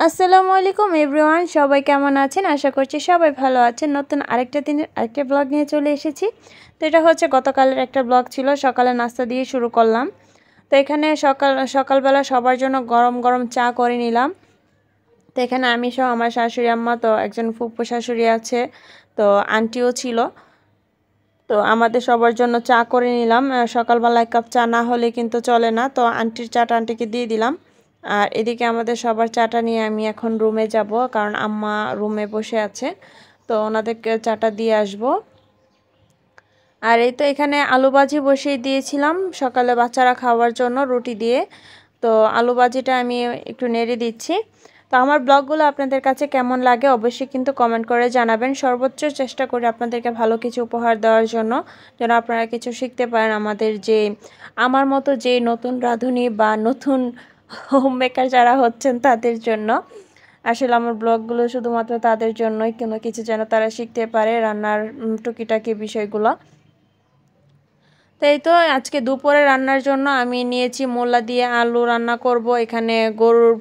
আসসালামু আলাইকুম এভরিওয়ান, সবাই কেমন আছেন? আশা করছি সবাই ভালো আছেন। নতুন আরেকটা দিনের আরেকটা ব্লগ নিয়ে চলে এসেছি। তো এটা হচ্ছে গতকালের একটা ব্লগ ছিল, সকালে নাস্তা দিয়ে শুরু করলাম। তো এখানে সকালবেলা সবার জন্য গরম গরম চা করে নিলাম। তো এখানে আমি সহ আমার শাশুড়ি আম্মা, তো একজন ফুপু শাশুড়ি আছে, তো আন্টিও ছিল। তো আমাদের সবার জন্য চা করে নিলাম। সকালবেলা এক কাপ চা না হলে কিন্তু চলে না, তো আন্টির চাটা আন্টিকে দিয়ে দিলাম। আর এদিকে আমাদের সবার চাটা নিয়ে আমি এখন রুমে যাব, কারণ আম্মা রুমে বসে আছে, তো ওনাদেরকে চাটা দিয়ে আসব। আর এই তো এখানে আলু ভাজি বসিয়ে দিয়েছিলাম সকালে বাচ্চারা খাওয়ার জন্য রুটি দিয়ে। তো আলু ভাজিটা আমি একটু নেড়ে দিচ্ছি। তো আমার ব্লগগুলো আপনাদের কাছে কেমন লাগে অবশ্যই কিন্তু কমেন্ট করে জানাবেন। সর্বোচ্চ চেষ্টা করি আপনাদেরকে ভালো কিছু উপহার দেওয়ার জন্য, যেন আপনারা কিছু শিখতে পারেন আমার মতো যে নতুন রাঁধুনি বা নতুন হোম মেকার যারা হচ্ছেন তাদের জন্য। আসলে আমার ব্লগগুলো শুধুমাত্র তাদের জন্যই, কোনো কিছু যেন তারা শিখতে পারে রান্নার টুকিটাকি বিষয়গুলো। তো এই তো আজকে দুপুরে রান্নার জন্য আমি নিয়েছি মূলা দিয়ে আলু রান্না করব। এখানে গরুর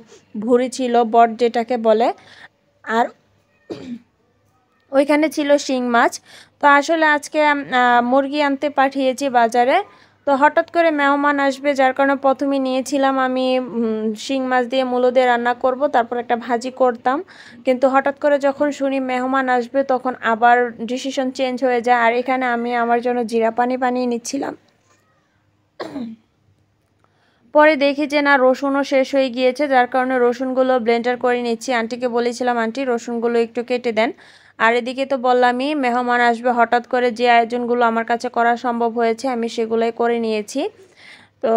ভুঁড়ি ছিল, বট যেটাকে বলে, আর ওইখানে ছিল শিং মাছ। তো আসলে আজকে মুরগি আনতে পাঠিয়েছি বাজারে। তো হঠাৎ করে মেহমান আসবে, যার কারণে প্রথমে নিয়েছিলাম আমি শিং মাছ দিয়ে মূলো দিয়ে রান্না করব, তারপর একটা ভাজি করতাম। কিন্তু হঠাৎ করে যখন শুনি মেহমান আসবে, তখন আবার ডিসিশন চেঞ্জ হয়ে যায়। আর এখানে আমি আমার জন্য জিরা পানি বানিয়ে নিচ্ছিলাম। পরে দেখি যে না, রসুনও শেষ হয়ে গিয়েছে, যার কারণে রসুনগুলো ব্লেন্ডার করে নিচ্ছি। আন্টিকে বলেছিলাম, আন্টি রসুনগুলো একটু কেটে দেন। আর এদিকে তো বললামই মেহমান আসবে, হঠাৎ করে যে আয়োজনগুলো আমার কাছে করা সম্ভব হয়েছে আমি সেগুলোই করে নিয়েছি। তো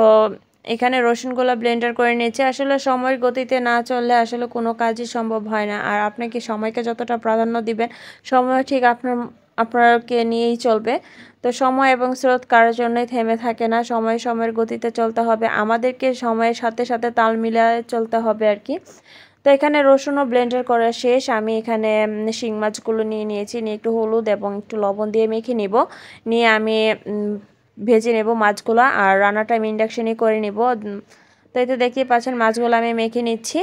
এখানে রসুনগুলো ব্লেন্ডার করে নিয়েছি। আসলে সময়ের গতিতে না চললে আসলে কোনো কাজই সম্ভব হয় না। আর আপনাকে সময়কে যতটা প্রাধান্য দিবেন, সময় ঠিক আপনাকে নিয়েই চলবে। তো সময় এবং স্রোত কারোর জন্যই থেমে থাকে না, সময়ের গতিতে চলতে হবে, আমাদেরকে সময়ের সাথে সাথে তাল মিলিয়ে চলতে হবে আর কি। তো এখানে রসুনও ব্লেন্ডার করা শেষ। আমি এখানে শিং মাছগুলো নিয়ে নিয়েছি, নিয়ে একটু হলুদ এবং একটু লবণ দিয়ে মেখে নিব, নিয়ে আমি ভেজে নেব মাছগুলো। আর রান্নাটা আমি ইন্ডাকশনে করে নিব। তো এতে দেখতেই পাচ্ছেন মাছগুলো আমি মেখে নিচ্ছি।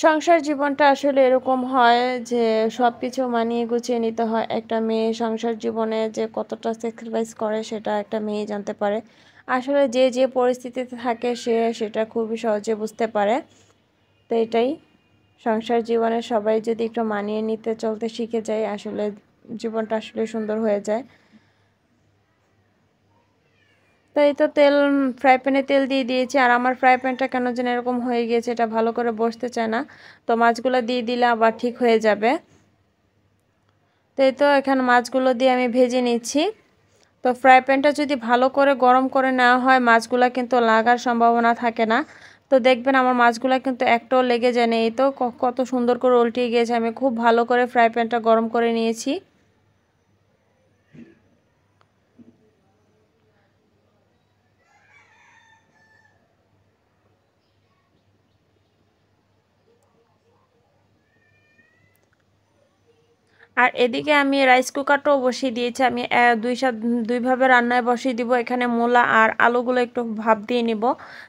সংসার জীবনটা আসলে এরকম হয় যে সব কিছু মানিয়ে গুছিয়ে নিতে হয়। একটা মেয়ে সংসার জীবনে যে কতটা স্যাক্রিফাইস করে সেটা একটা মেয়ে জানতে পারে। আসলে যে যে পরিস্থিতিতে থাকে সেটা খুবই সহজে বুঝতে পারে। তো এটাই সংসার জীবনে সবাই যদি একটু মানিয়ে নিতে চলতে শিখে যায়, আসলে জীবনটা আসলে সুন্দর হয়ে যায়। তো এই তো ফ্রাই প্যানে তেল দিয়ে দিয়েছি। আর আমার ফ্রাই প্যানটা কেন যেন এরকম হয়ে গিয়েছে, এটা ভালো করে বসতে চায় না। তো মাছগুলো দিয়ে দিলে আবার ঠিক হয়ে যাবে। তো এই তো এখানে মাছগুলো দিয়ে আমি ভেজে নিচ্ছি। তো ফ্রাই প্যানটা যদি ভালো করে গরম করে নেওয়া হয়, মাছগুলো কিন্তু লাগার সম্ভাবনা থাকে না। তো দেখবেন আমার মাছগুলো কিন্তু একটাও লেগে যায় না। এই তো কত সুন্দর করে উল্টিয়ে গিয়েছে। আমি খুব ভালো করে ফ্রাই প্যানটা গরম করে নিয়েছি। আর এদিকে আমি রাইস কুকারটাও বসিয়ে দিয়েছি। আমি দুইভাবে রান্নায় বসিয়ে দিব। এখানে মূলা আর আলুগুলো একটু ভাপ দিয়ে নিব।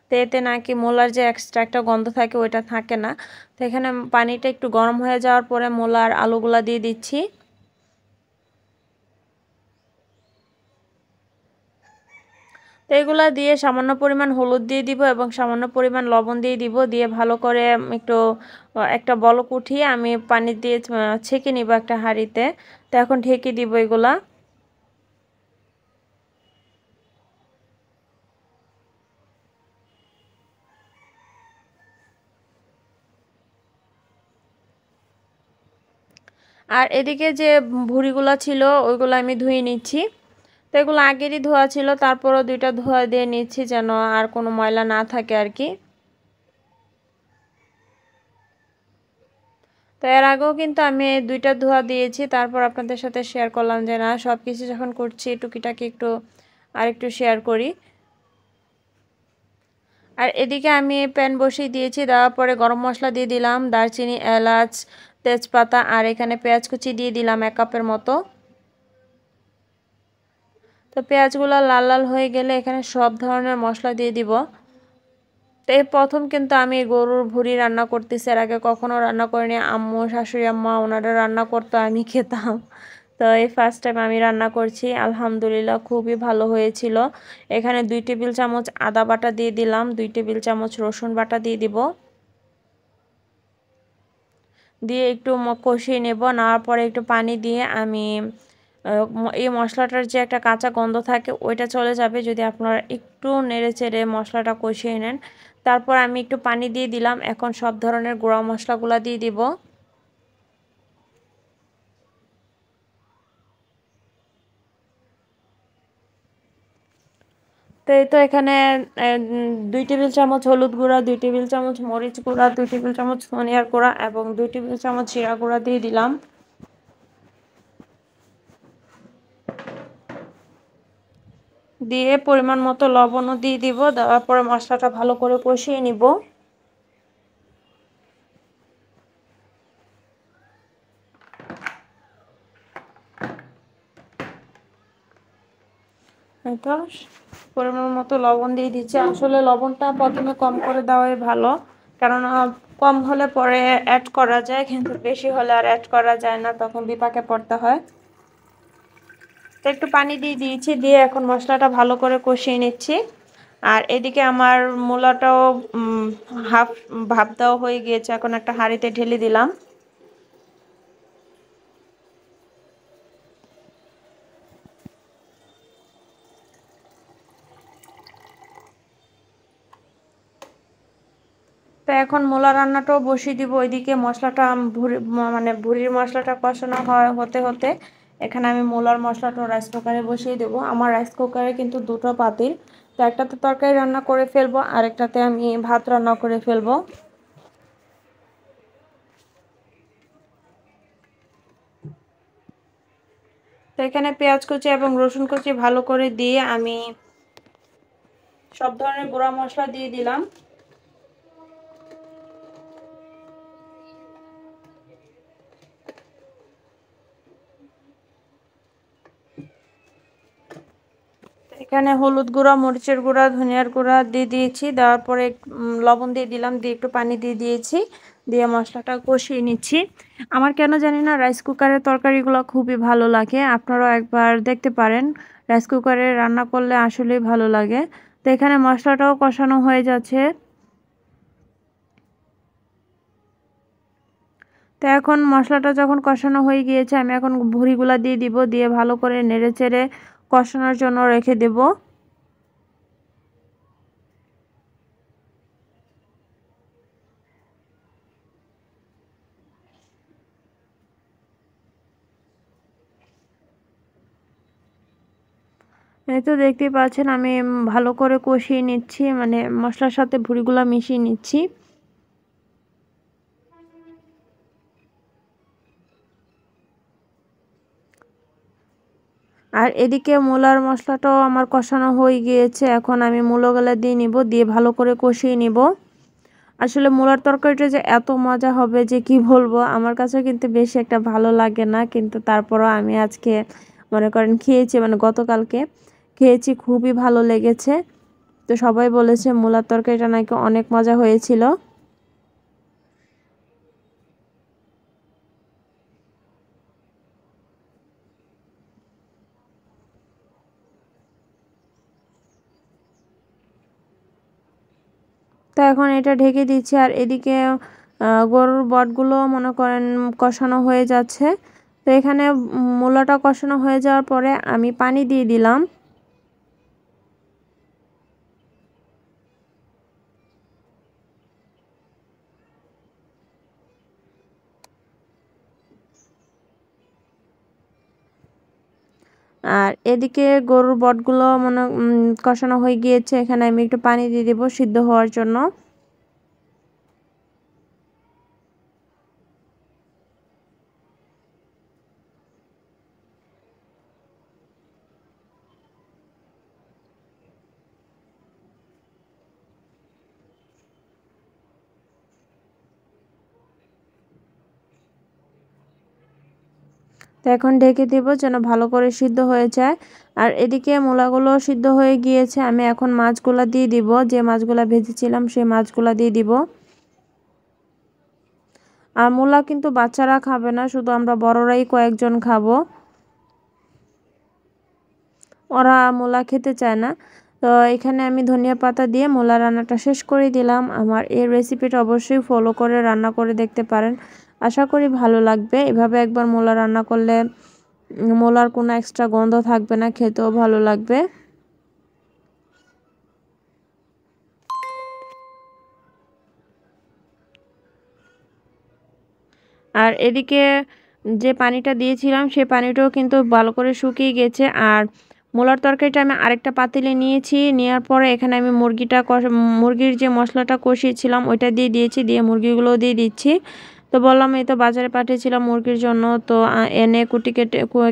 তো এতে নাকি মূলার যে এক্সট্রা একটা গন্ধ থাকে ওইটা থাকে না। তো এখানে পানিটা একটু গরম হয়ে যাওয়ার পরে মূলা আর আলুগুলা দিয়ে দিচ্ছি। তো এগুলা দিয়ে সামান্য পরিমাণ হলুদ দিয়ে দিব এবং সামান্য পরিমাণ লবণ দিয়ে দিব, দিয়ে ভালো করে একটু একটা বলক উঠিয়ে আমি পানি দিয়ে ছেঁকে নিব একটা হাঁড়িতে। তো এখন ঢেকে দিব এগুলা। আর এদিকে যে ভুঁড়িগুলো ছিল ওইগুলো আমি ধুয়ে নিচ্ছি। তো এগুলো আগেরই ধোয়া ছিল, তারপরও দুইটা ধোয়া দিয়ে নিচ্ছি যেন আর কোনো ময়লা না থাকে আর কি। তো এর আগেও কিন্তু আমি দুইটা ধোয়া দিয়েছি, তারপর আপনাদের সাথে শেয়ার করলাম যে না, সব কিছু যখন করছি টুকিটাকি একটু আরেকটু শেয়ার করি। আর এদিকে আমি প্যান বসিয়ে দিয়েছি, দেওয়ার পরে গরম মশলা দিয়ে দিলাম, দারচিনি, এলাচ, তেজপাতা, আর এখানে পেঁয়াজ কুচি দিয়ে দিলাম 1 কাপের মতো। তো পেঁয়াজগুলো লাল লাল হয়ে গেলে এখানে সব ধরনের মশলা দিয়ে দিব। তো এই প্রথম কিন্তু আমি গরুর ভুঁড়ি রান্না করতেছি, এর আগে কখনো রান্না করিনি। আম্মু, শাশুড়ি আম্মা ওনারা রান্না করতো, আমি খেতাম। তো এই ফার্স্ট টাইম আমি রান্না করছি, আলহামদুলিল্লাহ খুবই ভালো হয়েছিল। এখানে 2 টেবিল চামচ আদা বাটা দিয়ে দিলাম, 2 টেবিল চামচ রসুন বাটা দিয়ে দিব, দিয়ে একটু কষিয়ে নেব। নেওয়ার পরে একটু পানি দিয়ে আমি এই মশলাটার যে একটা কাঁচা গন্ধ থাকে ওইটা চলে যাবে যদি আপনারা একটু নেড়ে চেড়ে মশলাটা কষিয়ে নেন। তারপর আমি একটু পানি দিয়ে দিলাম। এখন সব ধরনের গুঁড়া মশলাগুলো দিয়ে দিব। তো এই তো এখানে 2 টেবিল চামচ হলুদ গুঁড়া, 2 টেবিল চামচ মরিচ গুঁড়া, 2 টেবিল চামচ ধনিয়ার গুঁড়া এবং 2 টেবিল চামচ জিরা গুঁড়া দিয়ে দিলাম। দিয়ে পরিমাণ মতো লবণও দিয়ে দিব। দেওয়ার পরে মশলাটা ভালো করে কষিয়ে নিব। তো পরিমাণ মতো লবণ দিয়ে দিচ্ছি। আসলে লবণটা প্রথমে কম করে দেওয়াই ভালো, কেননা কম হলে পরে অ্যাড করা যায়, কিন্তু বেশি হলে আর অ্যাড করা যায় না, তখন বিপাকে পড়তে হয়। তো একটু পানি দিয়ে দিয়েছি, দিয়ে এখন মশলাটা ভালো করে কষিয়ে নিচ্ছি। আর এদিকে আমার মূলাটাও হাফ ভাপ দেওয়া হয়ে গিয়েছে, এখন একটা হাঁড়িতে ঢেলে দিলাম। তো এখন মূলা রান্নাটাও বসিয়ে দিব। ওইদিকে মশলাটা মানে ভুঁড়ির মশলাটা কষানো হতে হতে এখানে আমি মূলার মশলাটা রাইস কুকারে বসিয়ে দেবো। আমার রাইস কুকারে কিন্তু 2টো পাতিল, তো একটাতে তরকারি রান্না করে ফেলবো, আরেকটাতে আমি ভাত রান্না করে ফেলবো। তো এখানে পেঁয়াজ কুচি এবং রসুন কুচি ভালো করে দিয়ে আমি সব ধরনের গুঁড়া মশলা দিয়ে দিলাম। এখানে হলুদ গুঁড়া, মরিচের গুঁড়া, ধনিয়ার গুঁড়া দিয়ে দিয়েছি। দেওয়ার পরে লবণ দিয়ে দিলাম, দিয়ে একটু পানি দিয়ে দিয়েছি, দিয়ে মশলাটা কষিয়ে নিচ্ছি। আমার কেন জানি না রাইস কুকারের তরকারিগুলো খুবই ভালো লাগে, আপনারাও একবার দেখতে পারেন। রাইস কুকারে রান্না করলে আসলেই ভালো লাগে। তো এখানে মশলাটাও কষানো হয়ে যাচ্ছে। তো এখন মশলাটা যখন কষানো হয়ে গিয়েছে, আমি এখন ভুঁড়িগুলা দিয়ে দিব, দিয়ে ভালো করে নেড়ে চেড়ে কষানোর জন্য রেখে দেব। এই তো দেখতেই পাচ্ছেন আমি ভালো করে কষিয়ে নিচ্ছি, মানে মশলার সাথে ভুঁড়িগুলা মিশিয়ে নিচ্ছি। আর এদিকে মূলার মশলাটাও আমার কষানো হয়ে গিয়েছে, এখন আমি মূলোগুলা দিয়ে নিব, দিয়ে ভালো করে কষিয়ে নিব। আসলে মূলার তরকারিটা যে এত মজা হবে যে কি বলবো, আমার কাছে কিন্তু বেশি একটা ভালো লাগে না, কিন্তু তারপরও আমি আজকে মনে করেন খেয়েছি, মানে গতকালকে খেয়েছি, খুবই ভালো লেগেছে। তো সবাই বলেছে মূলার তরকারিটা নাকি অনেক মজা হয়েছিল। তো এখন এটা ঢেকে দিচ্ছি। আর এদিকে গরুর বটগুলো মনে করেন কষানো হয়ে যাচ্ছে। তো এখানে মূলাটা কষানো হয়ে যাওয়ার পরে আমি পানি দিয়ে দিলাম। আর এদিকে গরুর বটগুলো কষানো হয়ে গিয়েছে, এখানে আমি একটু পানি দিয়ে দেবো সিদ্ধ হওয়ার জন্য। তো তো এখন ঢেকে দেব যেন ভালো করে সিদ্ধ হয়ে যায়। আর এদিকে মূলাগুলো সিদ্ধ হয়ে গিয়েছে, আমি এখন মাছগুলা দিয়ে দিব, যে মাছগুলা ভেজেছিলাম সেই মাছগুলা দিয়ে দিব। আর মূলা কিন্তু বাচ্চারা খাবে না, শুধু আমরা বড়রাই কয়েকজন খাবো, ওরা মূলা খেতে চায় না। তো এখানে আমি ধনিয়া পাতা দিয়ে মূলা রান্নাটা শেষ করে দিলাম। আমার এই রেসিপিটা অবশ্যই ফলো করে রান্না করে দেখতে পারেন, আশা করি ভালো লাগবে। এভাবে একবার মূলা রান্না করলে মূলার কোনো এক্সট্রা গন্ধ থাকবে না, খেতেও ভালো লাগবে। আর এদিকে যে পানিটা দিয়েছিলাম সেই পানিটাও কিন্তু ভালো করে শুকিয়ে গেছে। আর মূলার তরকারিটা আমি আরেকটা পাতিলে নিয়েছি, নেওয়ার পরে এখানে আমি মুরগির যে মশলাটা কষিয়েছিলাম ওইটা দিয়ে দিয়েছি, দিয়ে মুরগিগুলোও দিয়ে দিচ্ছি। তো বললাম এই তো বাজারে পাঠিয়েছিলাম মুরগির জন্য, তো এনে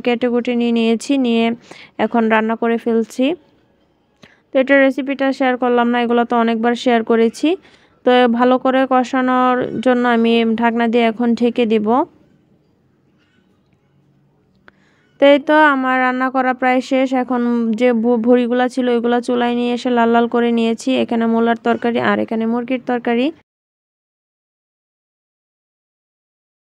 কেটে কুটে নিয়ে নিয়েছি, নিয়ে এখন রান্না করে ফেলছি। তো এটা রেসিপিটা শেয়ার করলাম না, এগুলো তো অনেকবার শেয়ার করেছি। তো ভালো করে কষানোর জন্য আমি ঢাকনা দিয়ে এখন ঢেকে দিব। তো এই তো আমার রান্না করা প্রায় শেষ। এখন যে ভুঁড়িগুলো ছিল ওইগুলো চুলায় নিয়ে এসে লাল লাল করে নিয়েছি। এখানে মূলার তরকারি আর এখানে মুরগির তরকারি।